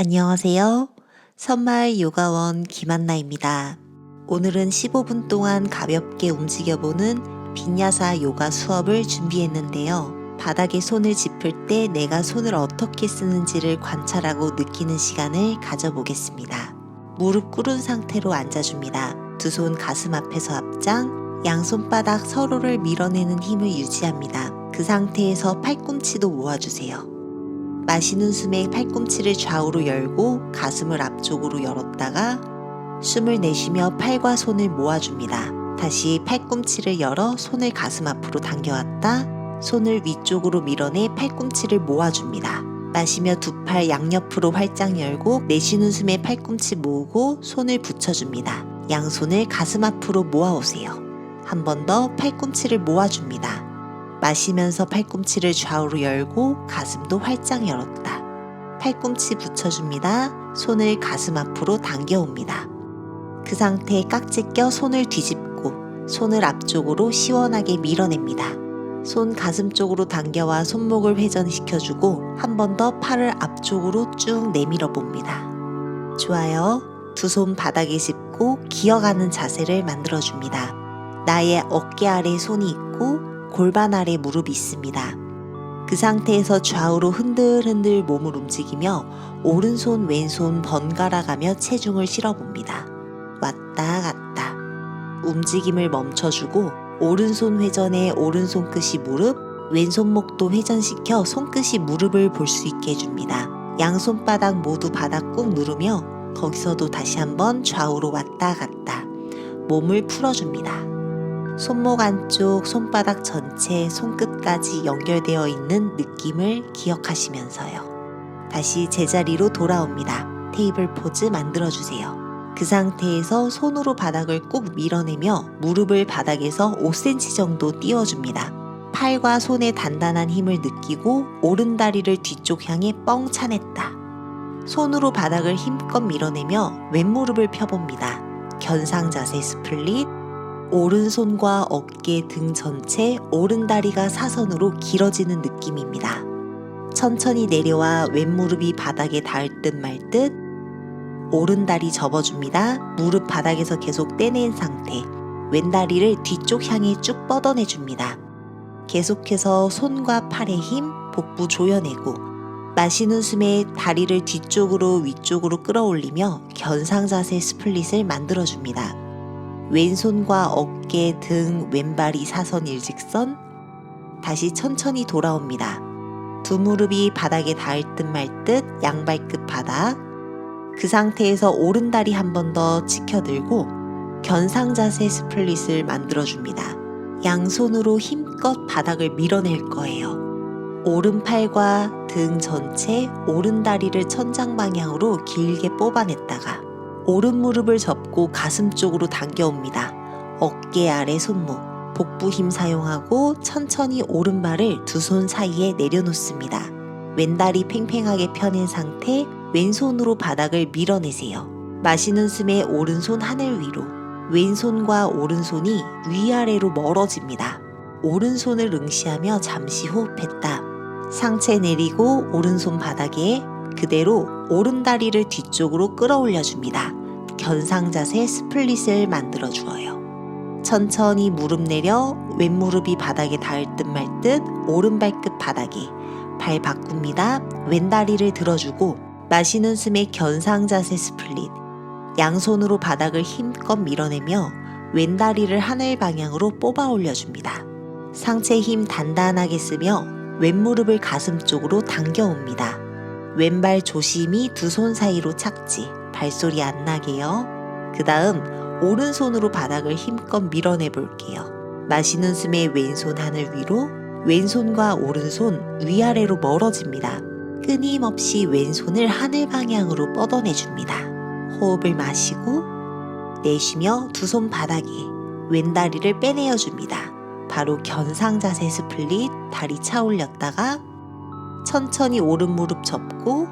안녕하세요. 선마을 요가원 김한나입니다. 오늘은 15분 동안 가볍게 움직여보는 빈야사 요가 수업을 준비했는데요. 바닥에 손을 짚을 때 내가 손을 어떻게 쓰는지를 관찰하고 느끼는 시간을 가져보겠습니다. 무릎 꿇은 상태로 앉아줍니다. 두 손 가슴 앞에서 앞장, 양손바닥 서로를 밀어내는 힘을 유지합니다. 그 상태에서 팔꿈치도 모아주세요. 마시는 숨에 팔꿈치를 좌우로 열고 가슴을 앞쪽으로 열었다가 숨을 내쉬며 팔과 손을 모아줍니다. 다시 팔꿈치를 열어 손을 가슴 앞으로 당겨왔다 손을 위쪽으로 밀어내 팔꿈치를 모아줍니다. 마시며 두 팔 양옆으로 활짝 열고 내쉬는 숨에 팔꿈치 모으고 손을 붙여줍니다. 양손을 가슴 앞으로 모아오세요. 한 번 더 팔꿈치를 모아줍니다. 마시면서 팔꿈치를 좌우로 열고 가슴도 활짝 열었다. 팔꿈치 붙여줍니다. 손을 가슴 앞으로 당겨옵니다. 그 상태에 깍지 껴 손을 뒤집고 손을 앞쪽으로 시원하게 밀어냅니다. 손 가슴 쪽으로 당겨와 손목을 회전시켜주고 한 번 더 팔을 앞쪽으로 쭉 내밀어 봅니다. 좋아요. 두 손 바닥에 짚고 기어가는 자세를 만들어줍니다. 나의 어깨 아래 손이 있고 골반 아래 무릎이 있습니다. 그 상태에서 좌우로 흔들흔들 몸을 움직이며 오른손 왼손 번갈아 가며 체중을 실어봅니다. 왔다 갔다. 움직임을 멈춰주고 오른손 회전에 오른손 끝이 무릎, 왼손목도 회전시켜 손끝이 무릎을 볼 수 있게 해줍니다. 양손바닥 모두 바닥 꾹 누르며 거기서도 다시 한번 좌우로 왔다 갔다. 몸을 풀어줍니다. 손목 안쪽, 손바닥 전체, 손끝까지 연결되어 있는 느낌을 기억하시면서요. 다시 제자리로 돌아옵니다. 테이블 포즈 만들어주세요. 그 상태에서 손으로 바닥을 꾹 밀어내며 무릎을 바닥에서 5cm 정도 띄워줍니다. 팔과 손의 단단한 힘을 느끼고 오른다리를 뒤쪽 향해 뻥 차냈다. 손으로 바닥을 힘껏 밀어내며 왼무릎을 펴봅니다. 견상자세 스플릿. 오른손과 어깨 등 전체 오른다리가 사선으로 길어지는 느낌입니다. 천천히 내려와 왼무릎이 바닥에 닿을 듯 말 듯 오른다리 접어줍니다. 무릎 바닥에서 계속 떼낸 상태 왼다리를 뒤쪽 향해 쭉 뻗어내줍니다. 계속해서 손과 팔의 힘, 복부 조여내고 마시는 숨에 다리를 뒤쪽으로 위쪽으로 끌어올리며 견상자세 스플릿을 만들어줍니다. 왼손과 어깨, 등, 왼발이 사선 일직선. 다시 천천히 돌아옵니다. 두 무릎이 바닥에 닿을 듯 말 듯 양발끝 바닥. 그 상태에서 오른다리 한 번 더 치켜들고 견상자세 스플릿을 만들어줍니다. 양손으로 힘껏 바닥을 밀어낼 거예요. 오른팔과 등 전체 오른다리를 천장 방향으로 길게 뽑아냈다가 오른 무릎을 접고 가슴 쪽으로 당겨옵니다. 어깨 아래 손목, 복부 힘 사용하고 천천히 오른발을 두 손 사이에 내려놓습니다. 왼다리 팽팽하게 펴낸 상태 왼손으로 바닥을 밀어내세요. 마시는 숨에 오른손 하늘 위로, 왼손과 오른손이 위아래로 멀어집니다. 오른손을 응시하며 잠시 호흡했다. 상체 내리고 오른손 바닥에 그대로 오른다리를 뒤쪽으로 끌어올려줍니다. 견상자세 스플릿을 만들어 주어요. 천천히 무릎 내려 왼무릎이 바닥에 닿을 듯 말 듯 오른발끝 바닥에 발 바꿉니다. 왼다리를 들어주고 마시는 숨에 견상자세 스플릿 양손으로 바닥을 힘껏 밀어내며 왼다리를 하늘 방향으로 뽑아 올려줍니다. 상체 힘 단단하게 쓰며 왼무릎을 가슴 쪽으로 당겨옵니다. 왼발 조심히 두 손 사이로 착지, 발소리 안 나게요. 그 다음 오른손으로 바닥을 힘껏 밀어내 볼게요. 마시는 숨에 왼손 하늘 위로, 왼손과 오른손 위아래로 멀어집니다. 끊임없이 왼손을 하늘 방향으로 뻗어내줍니다. 호흡을 마시고 내쉬며 두 손 바닥에 왼다리를 빼내어줍니다. 바로 견상자세 스플릿 다리 차 올렸다가 천천히 오른 무릎 접고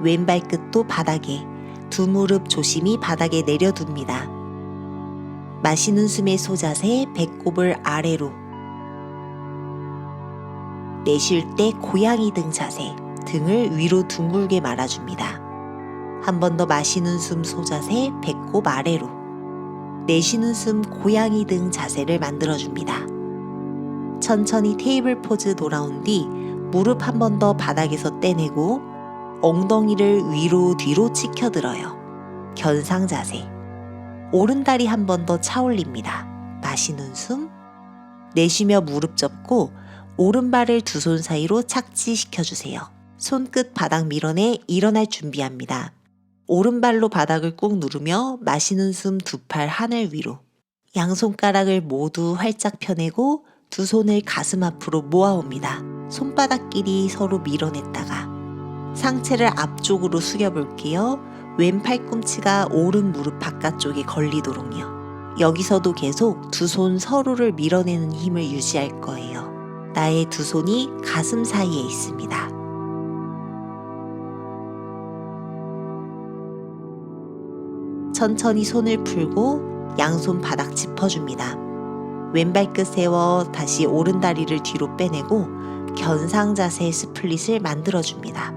왼발끝도 바닥에 두 무릎 조심히 바닥에 내려둡니다. 마시는 숨에 소자세 배꼽을 아래로 내쉴 때 고양이 등 자세 등을 위로 둥글게 말아줍니다. 한 번 더 마시는 숨 소자세, 배꼽 아래로. 내쉬는 숨 고양이 등 자세를 만들어줍니다. 천천히 테이블 포즈 돌아온 뒤 무릎 한 번 더 바닥에서 떼내고 엉덩이를 위로 뒤로 치켜들어요. 견상 자세. 오른다리 한 번 더 차올립니다. 마시는 숨. 내쉬며 무릎 접고 오른발을 두 손 사이로 착지시켜주세요. 손끝 바닥 밀어내 일어날 준비합니다. 오른발로 바닥을 꾹 누르며 마시는 숨 두 팔 하늘 위로. 양손가락을 모두 활짝 펴내고 두 손을 가슴 앞으로 모아옵니다. 손바닥끼리 서로 밀어냈다가 상체를 앞쪽으로 숙여볼게요. 왼 팔꿈치가 오른 무릎 바깥쪽에 걸리도록요. 여기서도 계속 두 손 서로를 밀어내는 힘을 유지할 거예요. 나의 두 손이 가슴 사이에 있습니다. 천천히 손을 풀고 양손 바닥 짚어줍니다. 왼발끝 세워 다시 오른다리를 뒤로 빼내고 견상 자세 스플릿을 만들어줍니다.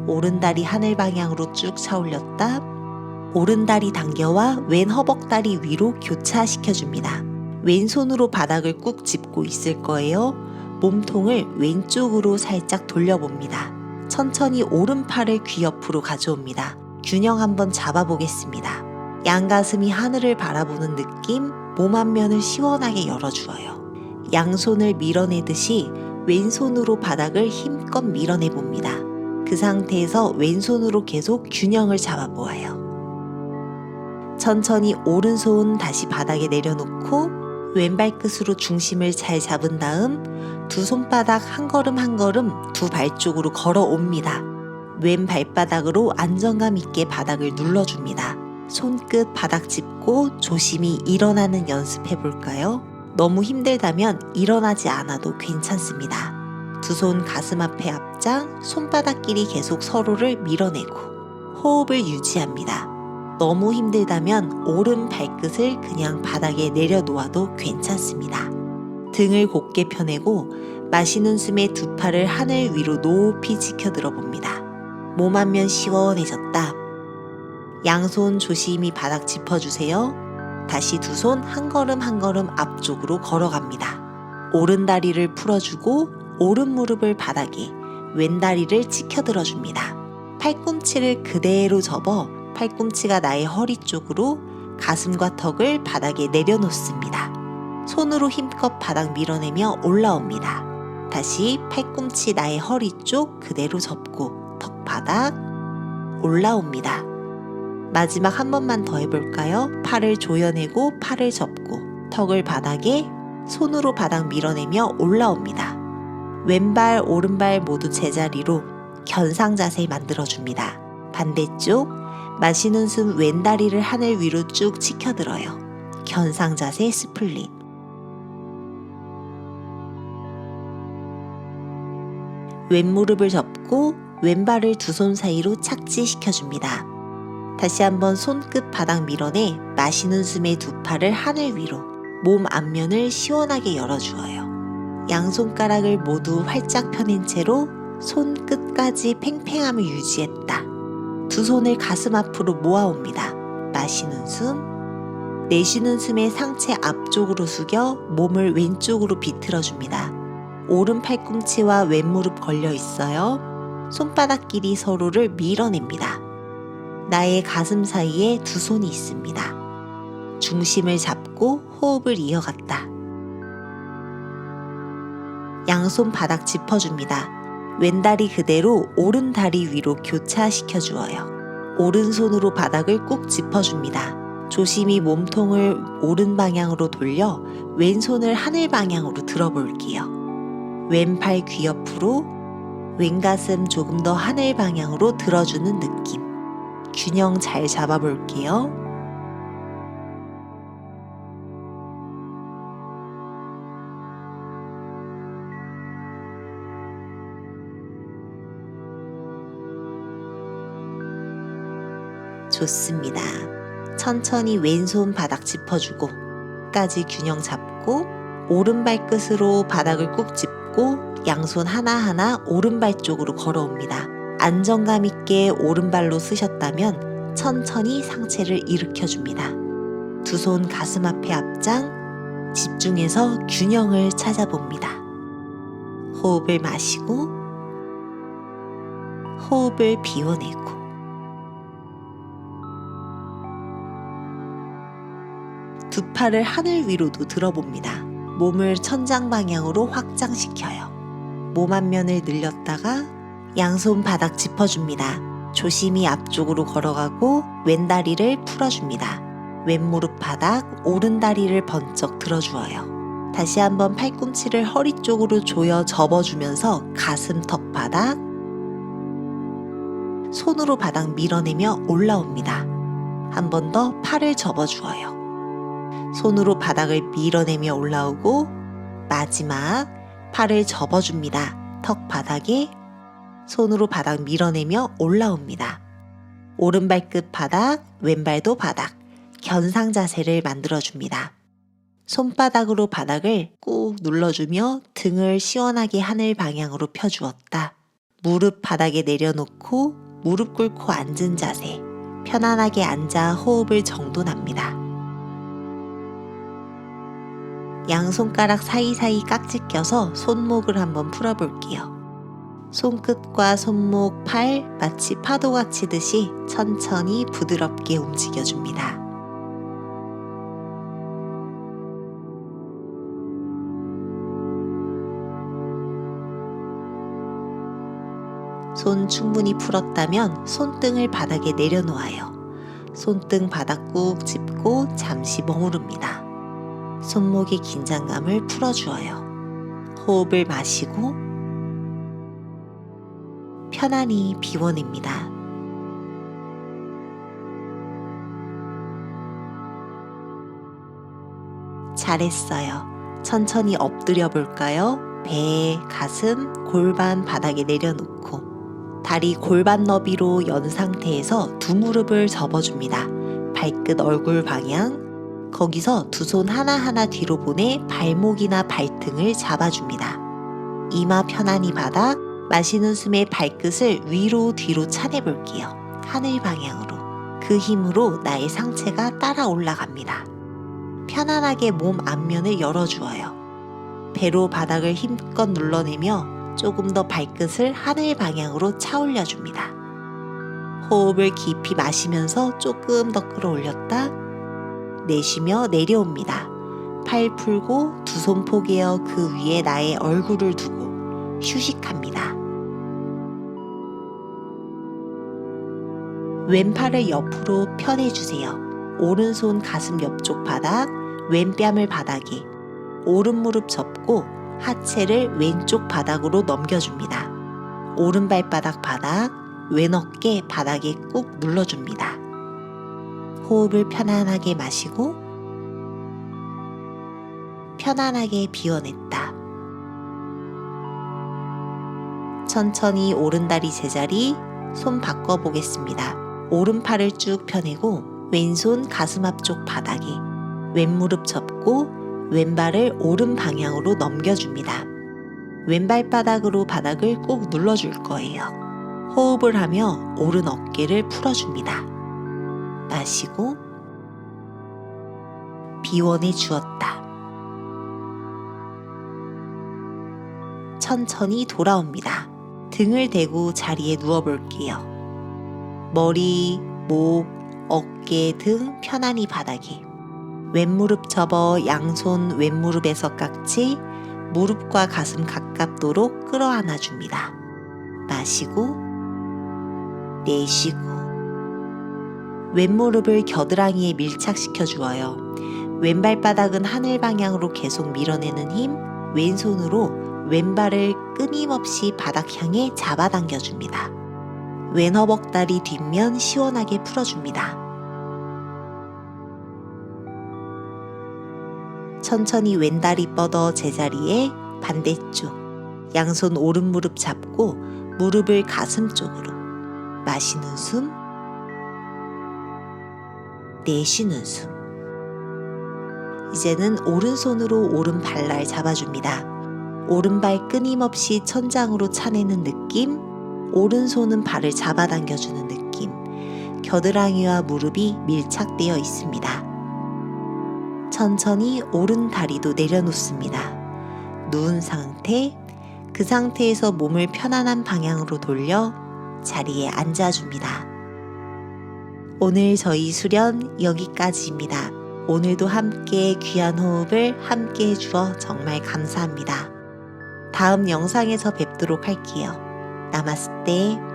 오른다리 하늘 방향으로 쭉 차올렸다. 오른다리 당겨와 왼 허벅다리 위로 교차시켜줍니다. 왼손으로 바닥을 꾹 짚고 있을 거예요. 몸통을 왼쪽으로 살짝 돌려봅니다. 천천히 오른팔을 귀 옆으로 가져옵니다. 균형 한번 잡아보겠습니다. 양가슴이 하늘을 바라보는 느낌, 몸 한 면을 시원하게 열어주어요. 양손을 밀어내듯이 왼손으로 바닥을 힘껏 밀어내봅니다. 그 상태에서 왼손으로 계속 균형을 잡아보아요. 천천히 오른손 다시 바닥에 내려놓고 왼발끝으로 중심을 잘 잡은 다음 두 손바닥 한 걸음 한 걸음 두 발 쪽으로 걸어옵니다. 왼 발바닥으로 안정감 있게 바닥을 눌러줍니다. 손끝 바닥 짚고 조심히 일어나는 연습해 볼까요? 너무 힘들다면 일어나지 않아도 괜찮습니다. 두 손 가슴 앞에 앞장, 손바닥끼리 계속 서로를 밀어내고 호흡을 유지합니다. 너무 힘들다면 오른 발끝을 그냥 바닥에 내려놓아도 괜찮습니다. 등을 곧게 펴내고 마시는 숨에 두 팔을 하늘 위로 높이 지켜들어 봅니다. 몸 한 면 시원해졌다. 양손 조심히 바닥 짚어주세요. 다시 두 손 한 걸음 한 걸음 앞쪽으로 걸어갑니다. 오른 다리를 풀어주고 오른 무릎을 바닥에, 왼 다리를 치켜들어줍니다. 팔꿈치를 그대로 접어 팔꿈치가 나의 허리 쪽으로, 가슴과 턱을 바닥에 내려놓습니다. 손으로 힘껏 바닥 밀어내며 올라옵니다. 다시 팔꿈치 나의 허리 쪽 그대로 접고 턱 바닥 올라옵니다. 마지막 한 번만 더 해볼까요? 팔을 조여내고 팔을 접고 턱을 바닥에 손으로 바닥 밀어내며 올라옵니다. 왼발 오른발 모두 제자리로 견상 자세 만들어줍니다. 반대쪽 마시는 숨 왼다리를 하늘 위로 쭉 치켜들어요. 견상 자세 스플릿. 왼무릎을 접고 왼발을 두 손 사이로 착지시켜줍니다. 다시 한번 손끝 바닥 밀어내 마시는 숨에 두 팔을 하늘 위로, 몸 앞면을 시원하게 열어주어요. 양손가락을 모두 활짝 펴낸 채로 손끝까지 팽팽함을 유지했다. 두 손을 가슴 앞으로 모아옵니다. 마시는 숨, 내쉬는 숨에 상체 앞쪽으로 숙여 몸을 왼쪽으로 비틀어줍니다. 오른 팔꿈치와 왼 무릎 걸려 있어요. 손바닥끼리 서로를 밀어냅니다. 나의 가슴 사이에 두 손이 있습니다. 중심을 잡고 호흡을 이어갔다. 양손 바닥 짚어줍니다. 왼다리 그대로 오른 다리 위로 교차시켜 주어요. 오른손으로 바닥을 꾹 짚어줍니다. 조심히 몸통을 오른 방향으로 돌려 왼손을 하늘 방향으로 들어볼게요. 왼팔 귀 옆으로, 왼가슴 조금 더 하늘 방향으로 들어주는 느낌. 균형 잘 잡아볼게요. 좋습니다. 천천히 왼손 바닥 짚어주고 끝까지 균형 잡고 오른발 끝으로 바닥을 꾹 짚고 양손 하나하나 오른발 쪽으로 걸어옵니다. 안정감 있게 오른발로 쓰셨다면 천천히 상체를 일으켜줍니다. 두 손 가슴 앞에 앞장, 집중해서 균형을 찾아봅니다. 호흡을 마시고 호흡을 비워내고 두 팔을 하늘 위로도 들어봅니다. 몸을 천장 방향으로 확장시켜요. 몸 앞면을 늘렸다가 양손 바닥 짚어줍니다. 조심히 앞쪽으로 걸어가고 왼다리를 풀어줍니다. 왼무릎 바닥, 오른다리를 번쩍 들어주어요. 다시 한번 팔꿈치를 허리 쪽으로 조여 접어주면서 가슴 턱 바닥, 손으로 바닥 밀어내며 올라옵니다. 한 번 더 팔을 접어주어요. 손으로 바닥을 밀어내며 올라오고 마지막 팔을 접어줍니다. 턱 바닥에 손으로 바닥 밀어내며 올라옵니다. 오른발 끝 바닥, 왼발도 바닥, 견상 자세를 만들어줍니다. 손바닥으로 바닥을 꾹 눌러주며 등을 시원하게 하늘 방향으로 펴주었다. 무릎 바닥에 내려놓고 무릎 꿇고 앉은 자세, 편안하게 앉아 호흡을 정돈합니다. 양손가락 사이사이 깍지 껴서 손목을 한번 풀어볼게요. 손끝과 손목, 팔 마치 파도가 치듯이 천천히 부드럽게 움직여줍니다. 손 충분히 풀었다면 손등을 바닥에 내려놓아요. 손등 바닥 꾹 짚고 잠시 머무릅니다. 손목의 긴장감을 풀어주어요. 호흡을 마시고 편안히 비워냅니다. 잘했어요. 천천히 엎드려 볼까요? 배, 가슴, 골반 바닥에 내려놓고 다리 골반 너비로 연 상태에서 두 무릎을 접어줍니다. 발끝 얼굴 방향, 거기서 두 손 하나하나 뒤로 보내 발목이나 발등을 잡아줍니다. 이마 편안히 바닥, 마시는 숨에 발끝을 위로 뒤로 차내볼게요. 하늘 방향으로. 그 힘으로 나의 상체가 따라 올라갑니다. 편안하게 몸 앞면을 열어주어요. 배로 바닥을 힘껏 눌러내며 조금 더 발끝을 하늘 방향으로 차 올려줍니다. 호흡을 깊이 마시면서 조금 더 끌어올렸다 내쉬며 내려옵니다. 팔 풀고 두 손 포개어 그 위에 나의 얼굴을 두고 휴식합니다. 왼팔을 옆으로 펴내주세요. 오른손 가슴 옆쪽 바닥, 왼뺨을 바닥에, 오른 무릎 접고 하체를 왼쪽 바닥으로 넘겨줍니다. 오른 발바닥 바닥, 왼 어깨 바닥에 꾹 눌러줍니다. 호흡을 편안하게 마시고 편안하게 비워냈다. 천천히 오른다리 제자리, 손 바꿔보겠습니다. 오른팔을 쭉 펴내고 왼손 가슴 앞쪽 바닥에 왼무릎 접고 왼발을 오른 방향으로 넘겨줍니다. 왼발바닥으로 바닥을 꾹 눌러줄 거예요. 호흡을 하며 오른 어깨를 풀어줍니다. 마시고 비워내 주었다. 천천히 돌아옵니다. 등을 대고 자리에 누워볼게요. 머리, 목, 어깨 등 편안히 바닥에 왼무릎 접어 양손 왼무릎에서 깍지, 무릎과 가슴 가깝도록 끌어안아 줍니다. 마시고 내쉬고 왼무릎을 겨드랑이에 밀착시켜 주어요. 왼발바닥은 하늘 방향으로 계속 밀어내는 힘, 왼손으로 왼발을 끊임없이 바닥 향해 잡아당겨 줍니다. 왼 허벅다리 뒷면 시원하게 풀어줍니다. 천천히 왼다리 뻗어 제자리에 반대쪽, 양손 오른 무릎 잡고 무릎을 가슴 쪽으로 마시는 숨, 내쉬는 숨. 이제는 오른손으로 오른 발날 잡아줍니다. 오른발 끊임없이 천장으로 차내는 느낌, 오른손은 발을 잡아당겨주는 느낌. 겨드랑이와 무릎이 밀착되어 있습니다. 천천히 오른 다리도 내려놓습니다. 누운 상태, 그 상태에서 몸을 편안한 방향으로 돌려 자리에 앉아줍니다. 오늘 저희 수련 여기까지입니다. 오늘도 함께 귀한 호흡을 함께 해주어 정말 감사합니다. 다음 영상에서 뵙도록 할게요. 나마스테.